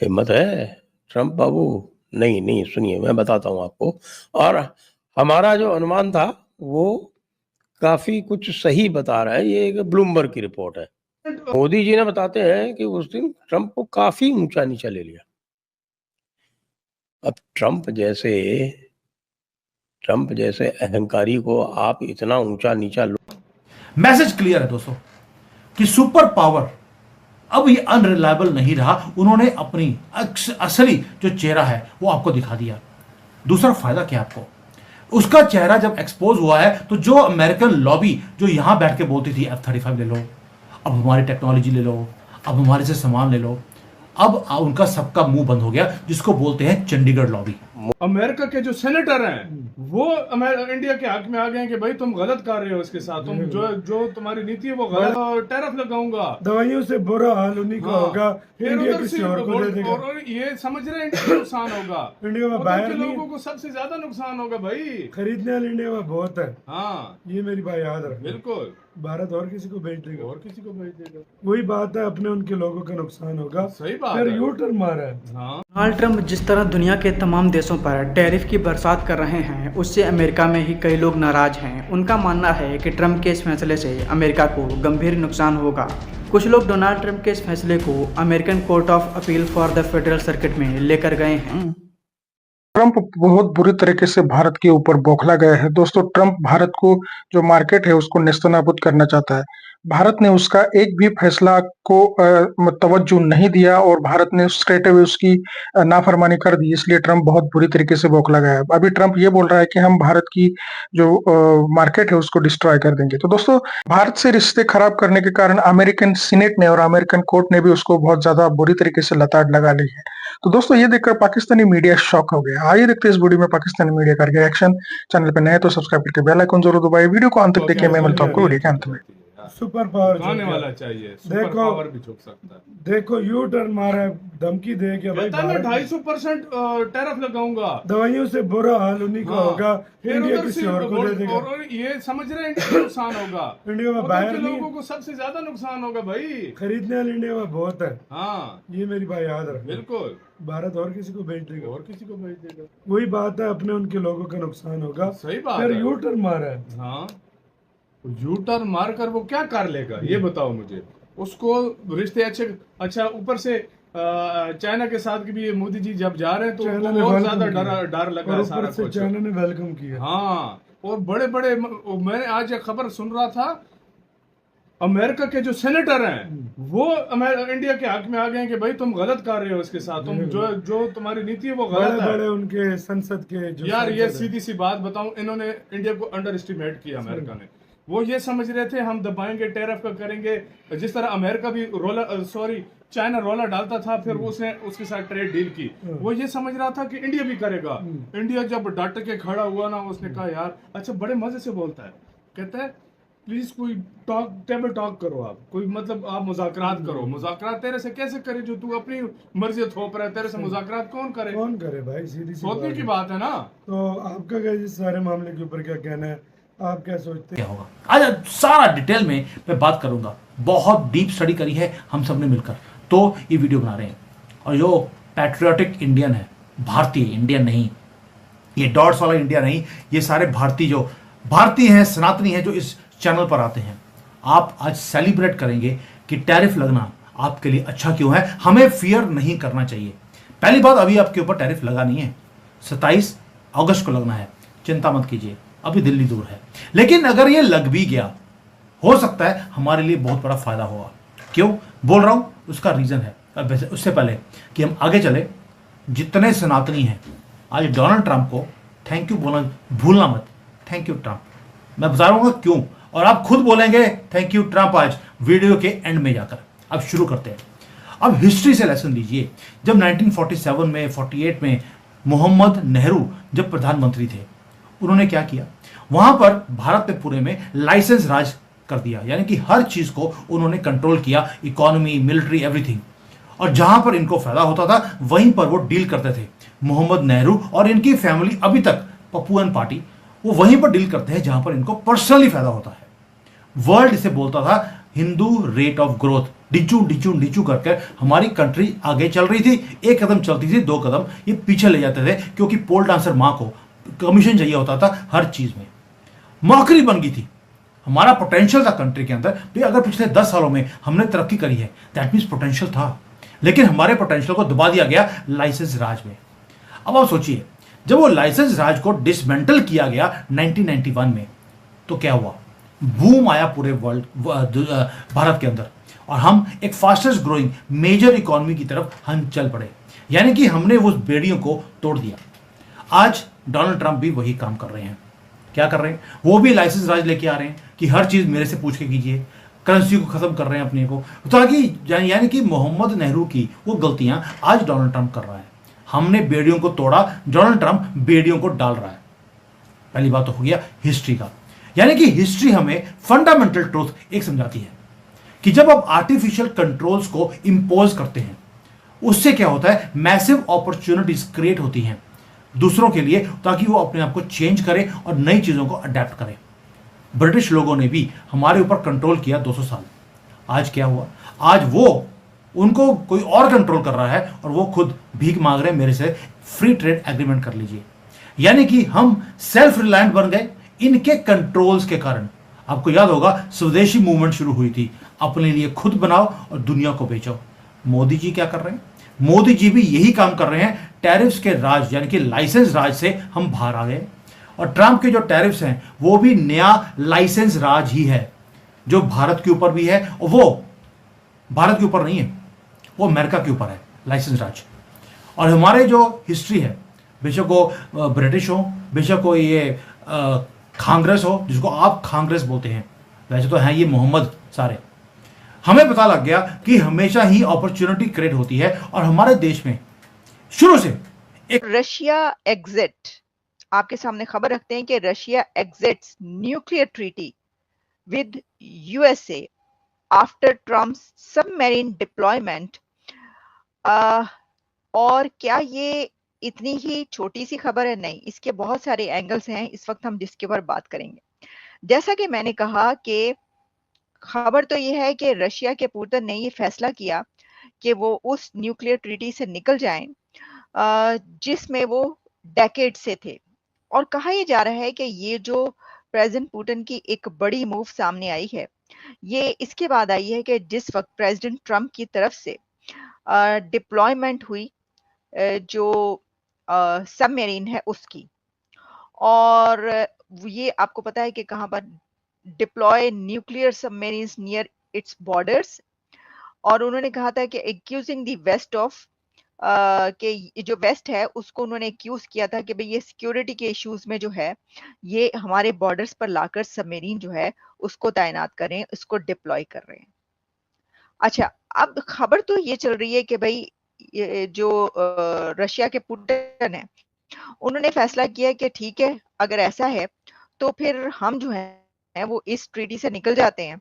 हिम्मत है ट्रंप बाबू। नहीं नहीं, सुनिए मैं बताता हूँ आपको। और हमारा जो अनुमान था वो काफी कुछ सही बता रहा है। ये एक ब्लूमबर्ग की रिपोर्ट है। मोदी जी ने बताते हैं कि उस दिन ट्रंप को काफी ऊंचा नीचा ले लिया। अब ट्रंप जैसे अहंकारी को आप इतना ऊंचा नीचा लो। मैसेज क्लियर है दोस्तों कि सुपर पावर अब ये अनरिलायबल नहीं रहा। उन्होंने अपनी असली जो चेहरा है वो आपको दिखा दिया। दूसरा फायदा क्या आपको, उसका चेहरा जब एक्सपोज हुआ है तो जो अमेरिकन लॉबी जो यहां बैठ के बोलती थी F-35 ले लो, अब हमारी टेक्नोलॉजी ले लो, अब हमारे से सामान ले लो, अब उनका सबका मुंह बंद हो गया, जिसको बोलते हैं चंडीगढ़ लॉबी। अमेरिका के जो सेनेटर हैं वो इंडिया के हक में आ गए हैं कि भाई तुम गलत कर रहे हो, इसके साथ तुम जो तुम्हारी नीति है वो गलत, टैरिफ लगाऊंगा, दवाइयों से बुरा हाल उन्हीं का होगा, इंडिया किसी और को दे देगा। और ये समझ रहे हैं इंडिया को नुकसान होगा, इंडिया में बाहर के लोगों को सबसे ज्यादा नुकसान होगा भाई। खरीदने वाले इंडिया में बहुत है। हाँ ये मेरी बात याद रख। बिल्कुल, भारत और किसी को भेज देगा, और किसी को भेज देगा। वही बात है, अपने उनके लोगों का नुकसान होगा। सही बात फिर है। यू टर्न मारा है। हाँ। डोनाल्ड ट्रंप जिस तरह दुनिया के तमाम देशों पर टैरिफ की बरसात कर रहे हैं, उससे अमेरिका में ही कई लोग नाराज हैं। उनका मानना है कि ट्रंप के इस फैसले से अमेरिका को गंभीर नुकसान होगा। कुछ लोग डोनाल्ड ट्रंप के इस फैसले को American court of appeal for the federal circuit में लेकर गए हैं। ट्रंप बहुत बुरी तरीके से भारत के ऊपर बौखला गया है। दोस्तों, ट्रंप भारत को जो मार्केट है उसको नेस्तनाबूद करना चाहता है। भारत ने उसका एक भी फैसला को तवज्जो नहीं दिया और भारत ने स्ट्रेट अवे उसकी नाफरमानी कर दी। इसलिए ट्रंप बहुत बुरी तरीके से बौखला गया है। अभी ट्रंप ये बोल रहा है कि हम भारत की जो मार्केट है उसको डिस्ट्रॉय कर देंगे। तो दोस्तों, भारत से रिश्ते खराब करने के कारण अमेरिकन सीनेट ने और अमेरिकन कोर्ट ने भी उसको बहुत ज्यादा बुरी तरीके से लताड़ लगा ली है। तो दोस्तों, ये देखकर पाकिस्तानी मीडिया शॉक हो गया। आइए देखते हैं इस वीडियो में पाकिस्तानी मीडिया का रिएक्शन। चैनल पे नए तो सब्सक्राइब करके बेल आइकन जरूर दबाइए। वीडियो को अंत तक देखिए। मैं मिलता हूं आपको वीडियो के अंत में। सुपर पावर आने वाला चाहिए, सुपर पावर भी झुक सकता है। देखो यू टर्न मारा है, धमकी दे के भाई 250% टैरिफ लगाऊंगा, दवाइयों से बुरा हाल उन्हीं का होगा, इंडिया किसी और को दे देगा। और ये समझ रहे हैं इंडिया को नुकसान होगा, इंडिया में बाहर के लोगों को सबसे ज्यादा नुकसान होगा भाई। खरीदने वाले इंडिया में बहुत है। हाँ ये मेरी बात याद रख। बिल्कुल, भारत और किसी को भेज देगा, और किसी को भेज देगा। वही बात है, अपने उनके लोगों का नुकसान होगा। सही बात फिर है। यू टर्न मारा है। हाँ, यू टर्न मार कर वो क्या कर लेगा ये बताओ मुझे। उसको रिश्ते अच्छा ऊपर से चाइना के साथ भी ये मोदी जी जब जा रहे हैं तो बहुत ज्यादा डर लगा है सारा कुछ। चाइना ने वेलकम किया। हाँ, और बड़े बड़े, मैंने आज एक खबर सुन रहा था, अमेरिका के जो सेनेटर हैं वो इंडिया के हक में आ गए हैं कि भाई तुम गलत कर रहे हो, इसके साथ तुम जो तुम्हारी नीति है वो गलत है। बड़े उनके संसद के जो यार ये सीधी सी बात बताऊं, इन्होंने इंडिया को अंडर एस्टिमेट किया अमेरिका ने। वो ये समझ रहे थे हम दबाएंगे, टैरिफ का करेंगे, जिस तरह अमेरिका भी चाइना रोला डालता था, फिर उसने उसके साथ ट्रेड डील की। वो ये समझ रहा था कि इंडिया भी करेगा। इंडिया जब डट के खड़ा हुआ ना, उसने कहा यार अच्छा, बड़े मजे से बोलता है, कहता है प्लीज कोई टेबल टॉक करो, आप कोई मतलब आप मुज़ाकरात करो। मुज़ाकरात तेरे से कैसे करे जो तू अपनी मर्जी थोप रहा है? तेरे से मुज़ाकरात कौन करे भाई? सीधी सोचने की बात है ना। तो आपका क्या इस सारे मामले के ऊपर क्या कहना है? आप क्या सोचते हैं क्या होगा? आज सारा डिटेल में मैं बात करूंगा। बहुत डीप स्टडी करी है हम सब ने मिलकर, तो ये वीडियो बना रहे हैं। और जो पैट्रियोटिक इंडियन है, भारतीय इंडियन नहीं, ये डॉट्स वाला इंडिया नहीं, ये सारे भारतीय हैं, सनातनी हैं, जो इस चैनल पर आते हैं। आप आज सेलिब्रेट करेंगे कि टैरिफ लगना आपके लिए अच्छा क्यों है। हमें फियर नहीं करना चाहिए। पहली बात, अभी आपके ऊपर टैरिफ लगा नहीं है, 27 अगस्त को लगना है। चिंता मत कीजिए, अभी दिल्ली दूर है। लेकिन अगर ये लग भी गया, हो सकता है हमारे लिए बहुत बड़ा फायदा होगा। क्यों बोल रहा हूं, उसका रीजन है। उससे पहले कि हम आगे चले, जितने सनातनी हैं, आज डोनाल्ड ट्रंप को थैंक यू बोलना भूलना मत। थैंक यू ट्रंप, मैं बता रहा हूँ क्यों, और आप खुद बोलेंगे थैंक यू ट्रंप आज वीडियो के एंड में जाकर। अब शुरू करते हैं। अब हिस्ट्री से लेसन लीजिए। जब 1947 में 48 में मोहम्मद नेहरू जब प्रधानमंत्री थे, उन्होंने क्या किया, वहां पर भारत में पूरे में लाइसेंस राज कर दिया, यानी कि हर चीज को उन्होंने कंट्रोल किया, इकोनॉमी, मिलिट्री, एवरीथिंग। और जहां पर इनको फायदा होता था वहीं पर वो डील करते थे। मोहम्मद नेहरू और इनकी फैमिली अभी तक, पपुअन पार्टी, वो वहीं पर डील करते हैं जहां पर इनको पर्सनली फायदा होता है। वर्ल्ड इसे बोलता था हिंदू रेट ऑफ ग्रोथ, डिचू करके हमारी कंट्री आगे चल रही थी। एक कदम चलती थी, 2 कदम ये पीछे ले जाते थे, क्योंकि पोल डांसर माँ को कमीशन चाहिए होता था हर चीज में। मौकरी बन गई थी। हमारा पोटेंशियल था कंट्री के अंदर भी। अगर पिछले 10 सालों में हमने तरक्की करी है, दैट मीन्स पोटेंशियल था, लेकिन हमारे पोटेंशियल को दबा दिया गया लाइसेंस राज में। अब आप सोचिए, जब वो लाइसेंस राज को डिसमेंटल किया गया 1991 में, तो क्या हुआ? बूम आया पूरे वर्ल्ड, भारत के अंदर, और हम एक फास्टेस्ट ग्रोइंग मेजर इकोनॉमी की तरफ हम चल पड़े। यानी कि हमने उस बेड़ियों को तोड़ दिया। आज डोनाल्ड ट्रंप भी वही काम कर रहे हैं। क्या कर रहे हैं? वो भी लाइसेंस राज लेके आ रहे हैं कि हर चीज मेरे से पूछ के कीजिए, करेंसी को खत्म कर रहे हैं अपने को, ताकि यानी कि मोहम्मद नेहरू की वो गलतियां आज डोनाल्ड ट्रंप कर रहा है। हमने बेड़ियों को तोड़ा, डोनाल्ड ट्रंप बेड़ियों को डाल रहा है। पहली बात तो हो गया हिस्ट्री का। यानी कि हिस्ट्री हमें फंडामेंटल ट्रूथ एक समझाती है कि जब आप आर्टिफिशियल कंट्रोल्स को इंपोज करते हैं, उससे क्या होता है? मैसिव अपॉर्चुनिटीज क्रिएट होती हैं दूसरों के लिए, ताकि वो अपने आप को चेंज करें और नई चीजों को अडेप्ट करें। ब्रिटिश लोगों ने भी हमारे ऊपर कंट्रोल किया 200 साल। आज क्या हुआ? आज वो उनको कोई और कंट्रोल कर रहा है और वो खुद भीख मांग रहे हैं मेरे से, फ्री ट्रेड एग्रीमेंट कर लीजिए। यानी कि हम सेल्फ रिलायंट बन गए इनके कंट्रोल्स के कारण। आपको याद होगा स्वदेशी मूवमेंट शुरू हुई थी, अपने लिए खुद बनाओ और दुनिया को बेचो। मोदी जी क्या कर रहे हैं? मोदी जी भी यही काम कर रहे हैं। टैरिफ्स के राज यानी कि लाइसेंस राज से हम बाहर आ गए, और ट्रंप के जो टैरिफ्स हैं वो भी नया लाइसेंस राज ही है, जो भारत के ऊपर भी है, और वो भारत के ऊपर नहीं है, वो अमेरिका के ऊपर है लाइसेंस राज। और हमारे जो हिस्ट्री है, बेशक वो ब्रिटिश हो, बेशक वो ये कांग्रेस हो, जिसको आप कांग्रेस बोलते हैं, वैसे तो हैं ये मोहम्मद सारे। हमें पता लग गया कि हमेशा ही अपॉर्चुनिटी क्रिएट होती है, और हमारे देश में शुरू से एक रशिया एग्जिट, आपके सामने खबर रखते हैं कि Russia exits nuclear treaty with USA after Trump's submarine deployment. और क्या ये इतनी ही छोटी सी खबर है? नहीं, इसके बहुत सारे एंगल्स हैं। इस वक्त हम जिसके ऊपर बात करेंगे, जैसा कि मैंने कहा कि खबर तो ये है कि रशिया के पुतिन ने ये फैसला किया कि वो उस न्यूक्लियर ट्रीटी से निकल जाएं जिसमें वो डेकेड से थे। और कहा यह जा रहा है कि ये जो प्रेसिडेंट पुतिन की एक बड़ी मूव सामने आई है, ये इसके बाद आई है कि जिस वक्त प्रेसिडेंट ट्रंप की तरफ से डिप्लॉयमेंट हुई जो सबमरीन है उसकी, और ये आपको पता है कि कहाँ पर deploy nuclear submarines near it's borders. और उन्होंने कहा था कि एक्यूजिंग द वेस्ट ऑफ कि जो वेस्ट है उसको उन्होंने एक्यूज किया था कि भाई ये सिक्योरिटी के इश्यूज में जो है ये हमारे बॉर्डर्स पर लाकर सबमरीन जो है उसको तैनात करें, उसको डिप्लॉय कर रहे हैं। अच्छा, अब खबर तो ये चल रही है कि भाई जो रशिया के पुतिन है उन्होंने फैसला किया कि ठीक है, अगर ऐसा है तो फिर हम जो है वो इस ट्रीटी से निकल जाते हैं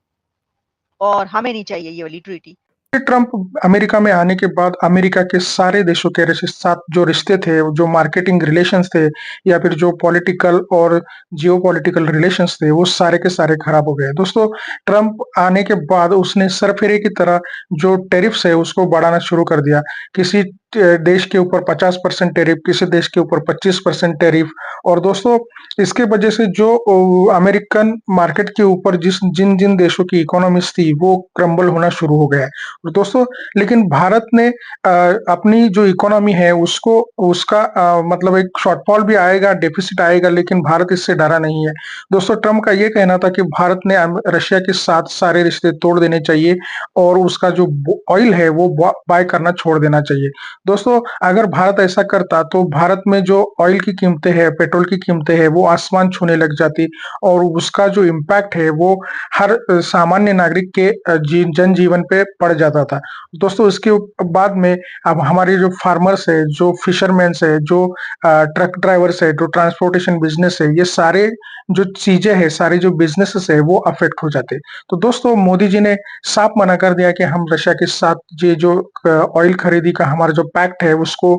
और हमें नहीं चाहिए ये वाली ट्रीटी। ट्रंप अमेरिका में आने के बाद अमेरिका के सारे देशों के साथ जो रिश्ते थे, जो मार्केटिंग रिलेशंस थे, या फिर जो पॉलिटिकल और जियोपॉलिटिकल रिलेशंस थे, वो सारे के सारे खराब हो गए। दोस्तों, ट्रंप आने के बाद उसने सरफेरे की तरह जो टैरिफ्स है उसको बढ़ाना शुरू कर दिया। किसी देश के ऊपर 50% टैरिफ, किसी देश के ऊपर 25% टैरिफ। और दोस्तों, इसके वजह से जो अमेरिकन मार्केट के ऊपर जिन जिन देशों की इकोनॉमीज थी वो क्रम्बल होना शुरू हो गया है। और दोस्तों, लेकिन भारत ने अपनी जो इकोनॉमी है उसका मतलब एक शॉर्टफॉल भी आएगा, डेफिसिट आएगा, लेकिन भारत इससे डरा नहीं है। दोस्तों, ट्रंप का ये कहना था कि भारत ने रशिया के साथ सारे रिश्ते तोड़ देने चाहिए और उसका जो ऑयल है वो बाय करना छोड़ देना चाहिए। दोस्तों, अगर भारत ऐसा करता तो भारत में जो ऑयल की कीमतें हैं, पेट्रोल की कीमतें हैं, वो आसमान छूने लग जाती और उसका जो इम्पैक्ट है वो हर सामान्य नागरिक के जनजीवन पे पड़ जाता था। दोस्तों, इसके बाद में अब हमारे जो फार्मर्स है, जो फिशरमैन्स है, जो ट्रक ड्राइवर्स है, जो ट्रांसपोर्टेशन बिजनेस है, ये सारे जो चीजें हैं, सारे जो बिजनेसेस है वो अफेक्ट हो जाते। तो दोस्तों, मोदी जी ने साफ मना कर दिया कि हम रशिया के साथ ये जो ऑयल खरीदी का हमारा जो पैक्ट है उसको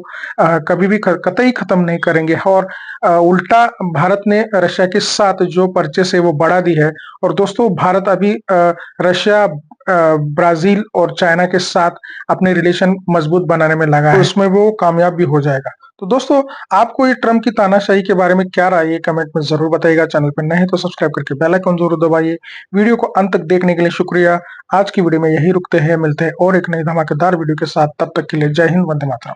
कभी भी कतई खत्म नहीं करेंगे और उल्टा भारत ने रशिया के साथ जो परचेस है वो बढ़ा दी है। और दोस्तों भारत अभी रशिया, ब्राजील और चाइना के साथ अपने रिलेशन मजबूत बनाने में लगा है, तो उसमें वो कामयाब भी हो जाएगा। तो दोस्तों आपको ये ट्रम्प की तानाशाही के बारे में क्या राय है कमेंट में जरूर बताइएगा। चैनल पर नए हैं तो सब्सक्राइब करके बेल आइकन जरूर दबाइए। वीडियो को अंत तक देखने के लिए शुक्रिया। आज की वीडियो में यही रुकते हैं, मिलते हैं और एक नई धमाकेदार वीडियो के साथ। तब तक के लिए जय हिंद, वंदे मातरम।